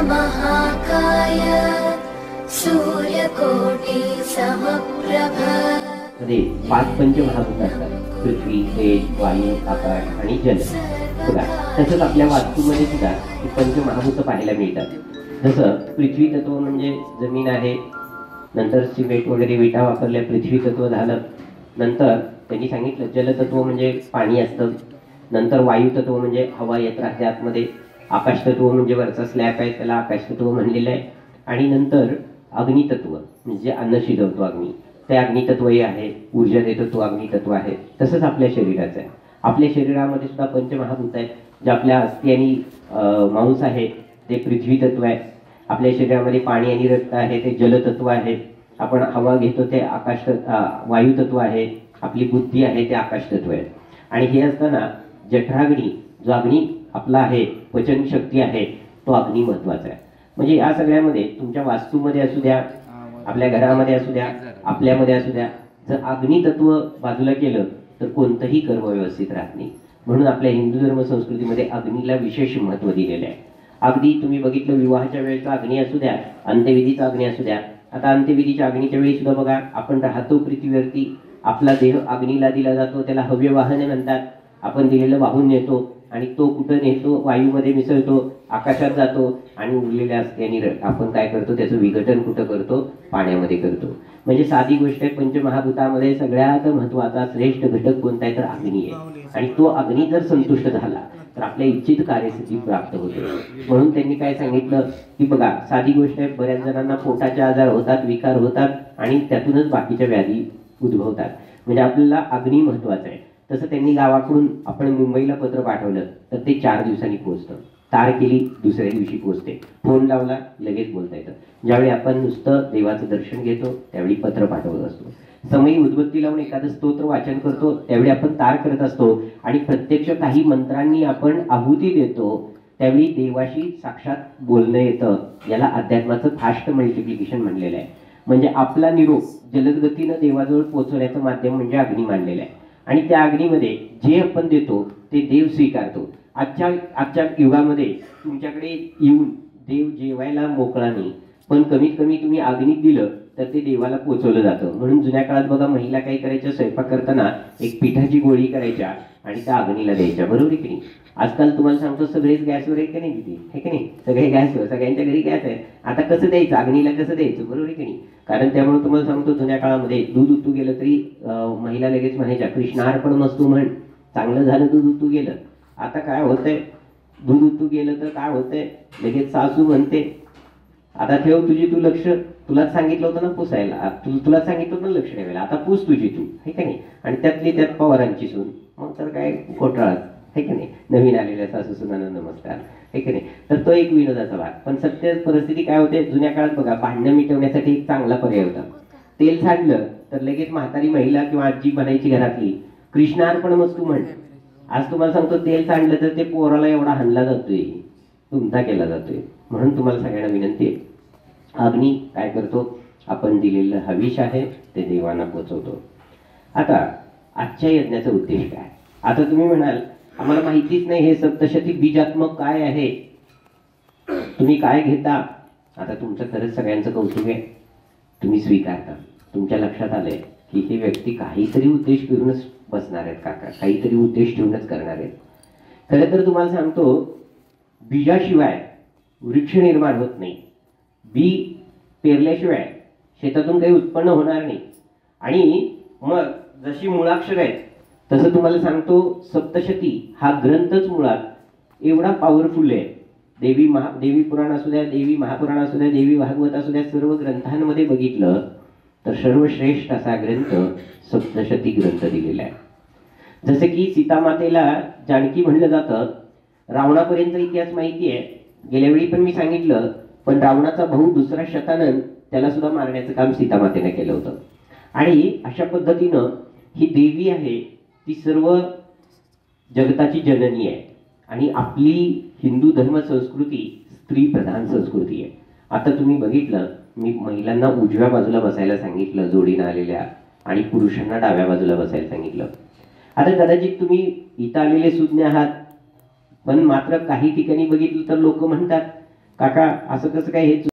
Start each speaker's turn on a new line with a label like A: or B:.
A: महाकाय सूर्यकोटि समप्रभ।
B: मध्ये 5 पंचमहाभूत असतात, पृथ्वी, तेज, वायू, आकाश आणि जल. बघा, तसंच आपल्या वास्तूमध्ये सुद्धा ही पंचमहाभूत पाहायला मिळतात. जसं पृथ्वी तत्व म्हणजे जमीन आहे, नंतर सिमेंट वगैरे विटा वापरल्या, पृथ्वी तत्व झालं. नंतर त्यांनी सांगितलं जलतत्व म्हणजे पाणी असतं. नंतर वायू तत्व म्हणजे हवा येत राहते आतमध्ये. आकाश तत्व म्हणजे वरचा स्लॅब आहे त्याला आकाश तत्व म्हणलेलं आहे. आणि नंतर अग्नितत्व म्हणजे अन्न शिजवतो अग्नी, ते अग्नितत्वही आहे. ऊर्जा देतो तो अग्नितत्व आहे. तसंच आपल्या शरीराचं आहे. आपल्या शरीरामध्ये सुद्धा पंचमहाभूत आहेत. जे आपल्या अस्थि आणि मांस आहे ते पृथ्वी तत्व आहे. आपल्या शरीरामध्ये पाणी आणि रक्त आहे ते जलतत्व आहे. आपण हवा घेतो ते आकाश वायू तत्व आहे. आपली बुद्धी आहे ते आकाश तत्व आहे. आणि हे असताना जठराग्नी जो अग्नी आपला आहे, पचन शक्ती आहे, तो अग्नी महत्वाचा आहे. म्हणजे या सगळ्यामध्ये तुमच्या वास्तूमध्ये असू द्या, आपल्या घरामध्ये असू द्या, आपल्यामध्ये असू द्या, जर अग्नी तत्व बाजूला केलं तर कोणतंही कर्म व्यवस्थित राहत नाही. म्हणून आपल्या हिंदू धर्म संस्कृतीमध्ये अग्नीला विशेष महत्त्व दिलेलं आहे. अगदी तुम्ही बघितलं विवाहाच्या वेळेचा अग्नी असू द्या, अंत्यविधीचा अग्नी असू द्या. आता अंत्यविधीच्या अग्नीच्या वेळी सुद्धा बघा, आपण राहतो पृथ्वीवरती, आपला देह अग्नीला दिला जातो, त्याला हव्य वाहने म्हणतात. आपण दिलेलं वाहून नेतो आणि तो कुठं नेतो, वायूमध्ये मिसळतो, आकाशात जातो आणि उरलेल्या असत्यानी आपण काय करतो, त्याचं विघटन कुठं करतो, पाण्यामध्ये करतो. म्हणजे साधी गोष्ट आहे, पंचमहाभूतामध्ये सगळ्यात महत्वाचा श्रेष्ठ घटक कोणता आहे तर अग्नी आहे. आणि तो अग्नी जर संतुष्ट झाला तर आपल्या इच्छित कार्यसिद्धी प्राप्त होते. म्हणून त्यांनी काय सांगितलं की बघा, साधी गोष्ट आहे, बऱ्याच जणांना पोटाचे आजार होतात, विकार होतात आणि त्यातूनच बाकीच्या व्याधी उद्भवतात. म्हणजे आपल्याला अग्नी महत्वाचा आहे. तसं त्यांनी गावाकडून आपण मुंबईला पत्र पाठवलं तर ते 4 दिवसांनी पोहोचतं. तार केली दुसऱ्या दिवशी पोहोचते. फोन लावला लगेच बोलता येतं. ज्यावेळी आपण नुसतं देवाचं दर्शन घेतो त्यावेळी पत्र पाठवत असतो. समयी उद्बत्ती लावून एखादं स्तोत्र वाचन करतो त्यावेळी आपण तार करत असतो. आणि प्रत्यक्ष काही मंत्रांनी आपण आहुती देतो त्यावेळी देवाशी साक्षात बोलणं येतं. याला अध्यात्माचं फास्ट मल्टिप्लिकेशन म्हणलेलं आहे. म्हणजे आपला निरोप जलदगतीनं देवाजवळ पोहोचवण्याचं माध्यम म्हणजे अग्नी मानलेलं आहे. आणि त्या अग्नीमध्ये जे आपण देतो ते देव स्वीकारतो. आजच्या युगामध्ये तुमच्याकडे येऊन देव जेवायला मोकळा नाही, पण कमीत कमी तुम्ही अग्नीत दिलं तर ते देवाला पोचवलं जातं. म्हणून जुन्या काळात बघा, महिला काय करायच्या, स्वयंपाक करताना एक पिठाची गोळी करायच्या आणि त्या अग्नीला द्यायच्या, बरोबर आहे की नाही. आजकाल तुम्हाला सांगतो सगळेच गॅसवर आहेत की नाही, किती आहे की नाही, सगळे गॅसवर, सगळ्यांच्या घरी गॅस आहे. आता कसं द्यायचं अग्नीला, कसं द्यायचं, बरोबर आहे की नाही. कारण त्यामुळे तुम्हाला सांगतो जुन्या काळामध्ये दूध उतू गेलं तरी महिला लगेच म्हणायच्या कृष्णार्पण मस्तू म्हण, चांगलं झालं दूध उतू गेलं. आता काय होतंय, दूध उतू गेलं तर काय होतंय, लगेच सासू म्हणते आता ठेव तुझी तू लक्ष, तुलाच सांगितलं होतं ना पुसायला, तुलाच सांगितलं होतं ना लक्ष ठेवायला, आता पूस तुझी तू, है का नाही. आणि त्यातली त्यात पवारांची सून, मग तर काय घोटाळाच, है का नाही. नवीन आलेल्या सासू सुनांना नमस्कार, है का नाही. तर तो एक विनोदाचा भाग. पण सत्य परिस्थिती काय होते, जुन्या काळात बघा भांडणं मिटवण्यासाठी एक चांगला पर्याय होता. तेल सांडलं तर लगेच म्हातारी महिला किंवा आजी बनायची घरातली, कृष्णार्पण मस्तू म्हण. आज तुम्हाला सांगतो तेल सांडलं तर ते पोराला एवढा हाणला जातोय, तुमचा केला जातोय. म्हणून तुम्हाला सगळ्यांना विनंती आहे, अग्नी काय करतो, आपण दिलेलं हविष आहे ते देवांना पोचवतो. आता आजच्या यज्ञाचा उद्देश काय. आता तुम्ही म्हणाल आम्हाला माहितीच नाही हे सप्तशती बीजात्मक काय आहे, तुम्ही काय घेता. आता तुमचं खरंच सगळ्यांचं कौतुक आहे, तुम्ही स्वीकारता. तुमच्या लक्षात आलंय की ही व्यक्ती काहीतरी उद्देश घेऊनच बसणार आहेत, काका काहीतरी उद्देश ठेवूनच करणार आहेत. खरं तर तुम्हाला सांगतो, बीजाशिवाय वृक्ष निर्माण होत नाही, बी पेरल्याशिवाय शेतातून काही उत्पन्न होणार नाही. आणि मग जशी मुळाक्षर आहेत तसं तुम्हाला सांगतो, सप्तशती हा ग्रंथच मुळात एवढा पॉवरफुल आहे. देवी पुराण असू द्या, देवी महापुराण असू द्या, देवी भागवत असू द्या, सर्व ग्रंथांमध्ये बघितलं तर सर्वश्रेष्ठ असा ग्रंथ सप्तशती ग्रंथ दिलेला आहे. जसे की सीतामातेला जानकी म्हणलं जातं. रावणापर्यंत इतिहास माहिती आहे, गेल्या वेळी पण मी सांगितलं. पण रावणाचा भाऊ दुसरा शतानन, त्याला सुद्धा मारण्याचं काम सीतामातेने केलं होतं. आणि अशा पद्धतीनं ही देवी आहे ती सर्व जगताची जननी आहे. आणि आपली हिंदू धर्म संस्कृती स्त्री प्रधान संस्कृती आहे. आता तुम्ही बघितलं, मी महिलांना उजव्या बाजूला बसायला सांगितलं जोडीनं आलेल्या, आणि पुरुषांना डाव्या बाजूला बसायला सांगितलं. आता कदाचित तुम्ही इथं आलेले सुज्ञ आहात, पण मात्र काही ठिकाणी बघितलं तर लोक म्हणतात काका असं कसं काय हे